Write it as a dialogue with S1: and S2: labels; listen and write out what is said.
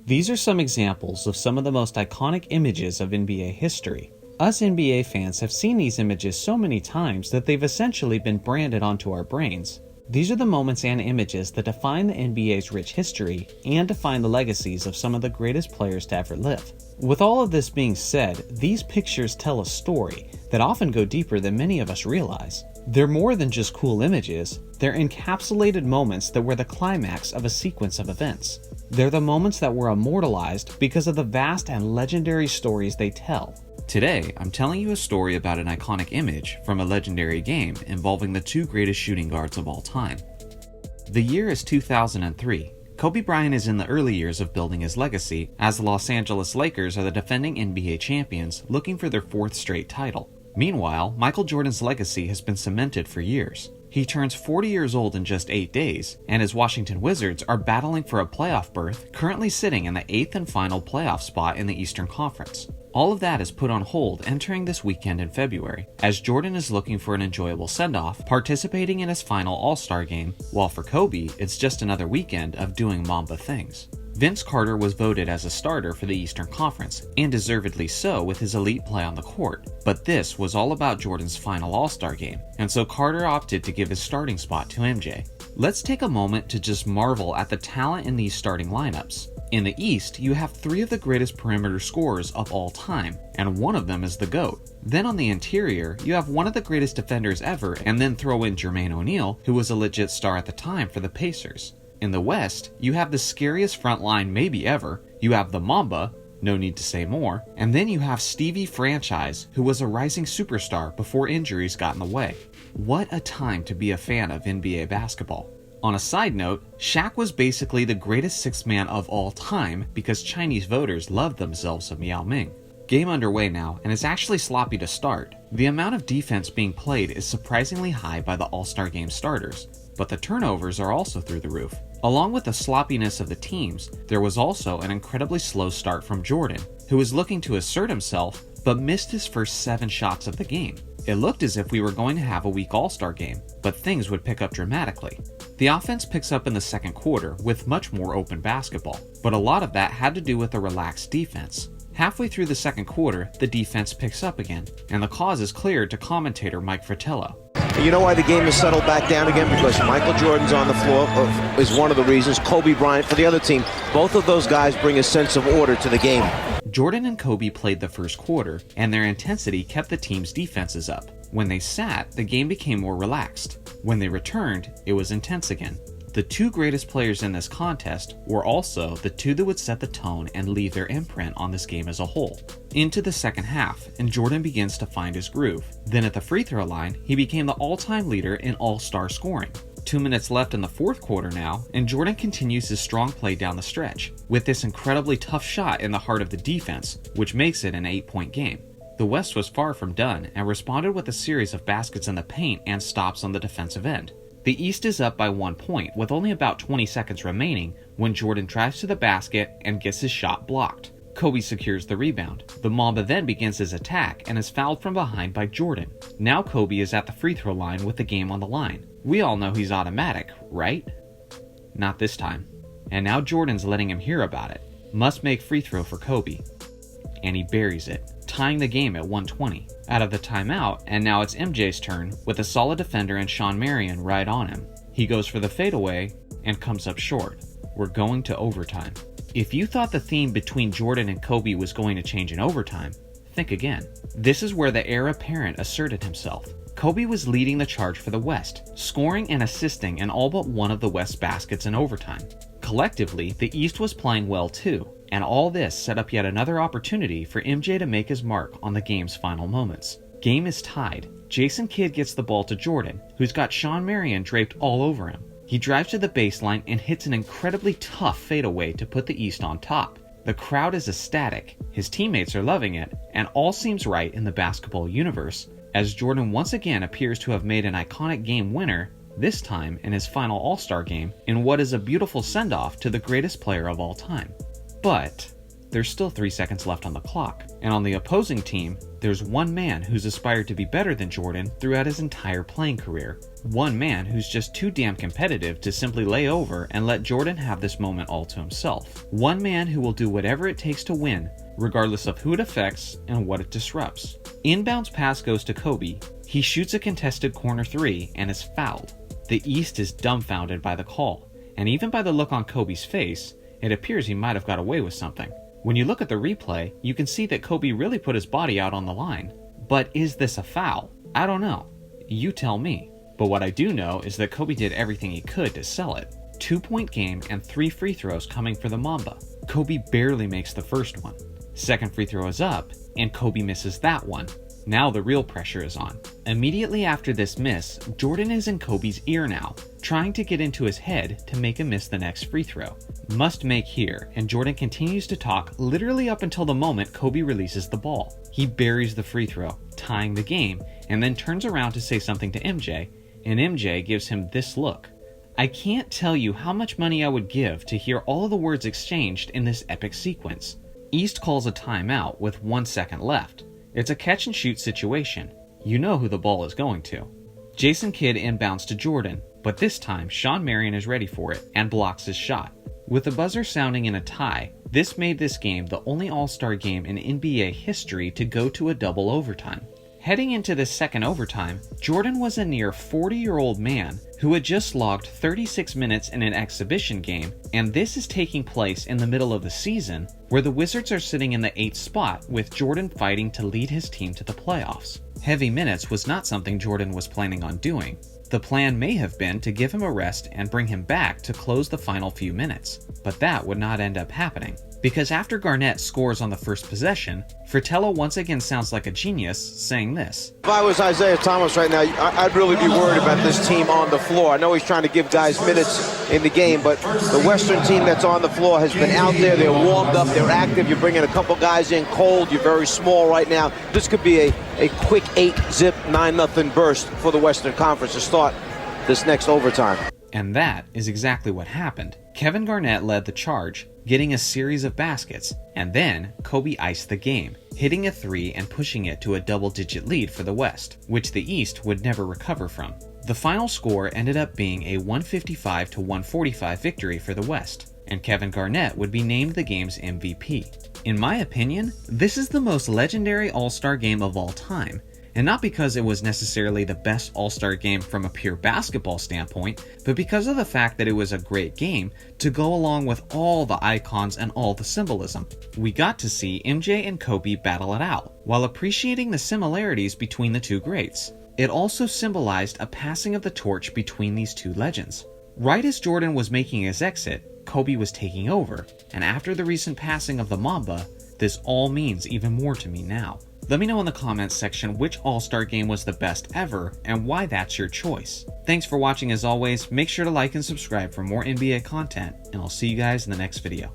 S1: These are some examples of some of the most iconic images of NBA history. Us NBA fans have seen these images so many times that they've essentially been branded onto our brains. These are the moments and images that define the NBA's rich history and define the legacies of some of the greatest players to ever live. With all of this being said, these pictures tell a story that often go deeper than many of us realize. They're more than just cool images, they're encapsulated moments that were the climax of a sequence of events. They're the moments that were immortalized because of the vast and legendary stories they tell. Today, I'm telling you a story about an iconic image from a legendary game involving the two greatest shooting guards of all time. The year is 2003. Kobe Bryant is in the early years of building his legacy, as the Los Angeles Lakers are the defending NBA champions looking for their fourth straight title. Meanwhile, Michael Jordan's legacy has been cemented for years. He turns 40 years old in just 8 days, and his Washington Wizards are battling for a playoff berth, currently sitting in the 8th and final playoff spot in the Eastern Conference. All of that is put on hold entering this weekend in February, as Jordan is looking for an enjoyable send-off, participating in his final All-Star game, while for Kobe, it's just another weekend of doing Mamba things. Vince Carter was voted as a starter for the Eastern Conference, and deservedly so with his elite play on the court. But this was all about Jordan's final All-Star game, and so Carter opted to give his starting spot to MJ. Let's take a moment to just marvel at the talent in these starting lineups. In the East, you have 3 of the greatest perimeter scorers of all time, and one of them is the GOAT. Then on the interior, you have one of the greatest defenders ever, and then throw in Jermaine O'Neal, who was a legit star at the time for the Pacers. In the West, you have the scariest front line maybe ever, you have the Mamba, no need to say more, and then you have Stevie Franchise, who was a rising superstar before injuries got in the way. What a time to be a fan of NBA basketball. On a side note, Shaq was basically the greatest sixth man of all time because Chinese voters loved themselves some Yao Ming. Game underway now, and it's actually sloppy to start. The amount of defense being played is surprisingly high by the All-Star Game starters, but the turnovers are also through the roof. Along with the sloppiness of the teams, there was also an incredibly slow start from Jordan, who was looking to assert himself, but missed his first 7 shots of the game. It looked as if we were going to have a weak All-Star game, but things would pick up dramatically. The offense picks up in the second quarter with much more open basketball, but a lot of that had to do with a relaxed defense. Halfway through the second quarter, the defense picks up again, and the cause is clear to commentator Mike Fratello.
S2: You know why the game has settled back down again? Because Michael Jordan's on the floor is one of the reasons. Kobe Bryant for the other team. Both of those guys bring a sense of order to the game.
S1: Jordan and Kobe played the first quarter, and their intensity kept the team's defenses up. When they sat, the game became more relaxed. When they returned, it was intense again. The 2 greatest players in this contest were also the 2 that would set the tone and leave their imprint on this game as a whole. Into the second half, and Jordan begins to find his groove. Then at the free throw line, he became the all-time leader in all-star scoring. 2 minutes left in the fourth quarter now, and Jordan continues his strong play down the stretch, with this incredibly tough shot in the heart of the defense, which makes it an 8-point game. The West was far from done, and responded with a series of baskets in the paint and stops on the defensive end. The East is up by 1 point with only about 20 seconds remaining when Jordan drives to the basket and gets his shot blocked. Kobe secures the rebound. The Mamba then begins his attack and is fouled from behind by Jordan. Now Kobe is at the free throw line with the game on the line. We all know he's automatic, right? Not this time. And now Jordan's letting him hear about it. Must make free throw for Kobe. And he buries it, tying the game at 120. Out of the timeout, and now it's MJ's turn, with a solid defender and Sean Marion right on him. He goes for the fadeaway, and comes up short. We're going to overtime. If you thought the theme between Jordan and Kobe was going to change in overtime, think again. This is where the heir apparent asserted himself. Kobe was leading the charge for the West, scoring and assisting in all but one of the West's baskets in overtime. Collectively, the East was playing well too, and all this set up yet another opportunity for MJ to make his mark on the game's final moments. Game is tied. Jason Kidd gets the ball to Jordan, who's got Sean Marion draped all over him. He drives to the baseline and hits an incredibly tough fadeaway to put the East on top. The crowd is ecstatic, his teammates are loving it, and all seems right in the basketball universe, as Jordan once again appears to have made an iconic game winner, this time in his final All-Star game, in what is a beautiful send-off to the greatest player of all time. But there's still 3 seconds left on the clock. And on the opposing team, there's one man who's aspired to be better than Jordan throughout his entire playing career. One man who's just too damn competitive to simply lay over and let Jordan have this moment all to himself. One man who will do whatever it takes to win, regardless of who it affects and what it disrupts. Inbounds pass goes to Kobe. He shoots a contested corner 3 and is fouled. The East is dumbfounded by the call, and even by the look on Kobe's face, it appears he might have got away with something. When you look at the replay, you can see that Kobe really put his body out on the line. But is this a foul? I don't know. You tell me. But what I do know is that Kobe did everything he could to sell it. 2-point game and 3 free throws coming for the Mamba. Kobe barely makes the first one. Second free throw is up, and Kobe misses that one. Now the real pressure is on. Immediately after this miss, Jordan is in Kobe's ear now, trying to get into his head to make him miss the next free throw. Must make here, and Jordan continues to talk literally up until the moment Kobe releases the ball. He buries the free throw, tying the game, and then turns around to say something to MJ, and MJ gives him this look. I can't tell you how much money I would give to hear all of the words exchanged in this epic sequence. East calls a timeout with 1 second left. It's a catch and shoot situation. You know who the ball is going to. Jason Kidd inbounds to Jordan, but this time Shawn Marion is ready for it and blocks his shot. With the buzzer sounding in a tie, this made this game the only All-Star game in NBA history to go to a double overtime. Heading into this second overtime, Jordan was a near 40-year-old man who had just logged 36 minutes in an exhibition game, and this is taking place in the middle of the season, where the Wizards are sitting in the 8th spot with Jordan fighting to lead his team to the playoffs. Heavy minutes was not something Jordan was planning on doing. The plan may have been to give him a rest and bring him back to close the final few minutes, but that would not end up happening. Because after Garnett scores on the first possession, Fratello once again sounds like a genius, saying this.
S2: If I was Isaiah Thomas right now, I'd really be worried about this team on the floor. I know he's trying to give guys minutes in the game, but the Western team that's on the floor has been out there. They're warmed up. They're active. You're bringing a couple guys in cold. You're very small right now. This could be a quick 8-zip, 9-0 burst for the Western Conference to start this next overtime.
S1: And that is exactly what happened. Kevin Garnett led the charge, getting a series of baskets, and then Kobe iced the game, hitting a 3 and pushing it to a double-digit lead for the West, which the East would never recover from. The final score ended up being a 155-145 victory for the West, and Kevin Garnett would be named the game's MVP. In my opinion, this is the most legendary All-Star game of all time. And not because it was necessarily the best All-Star game from a pure basketball standpoint, but because of the fact that it was a great game to go along with all the icons and all the symbolism. We got to see MJ and Kobe battle it out, while appreciating the similarities between the two greats. It also symbolized a passing of the torch between these two legends. Right as Jordan was making his exit, Kobe was taking over, and after the recent passing of the Mamba, this all means even more to me now. Let me know in the comments section which All-Star game was the best ever and why that's your choice. Thanks for watching as always. Make sure to like and subscribe for more NBA content, and I'll see you guys in the next video.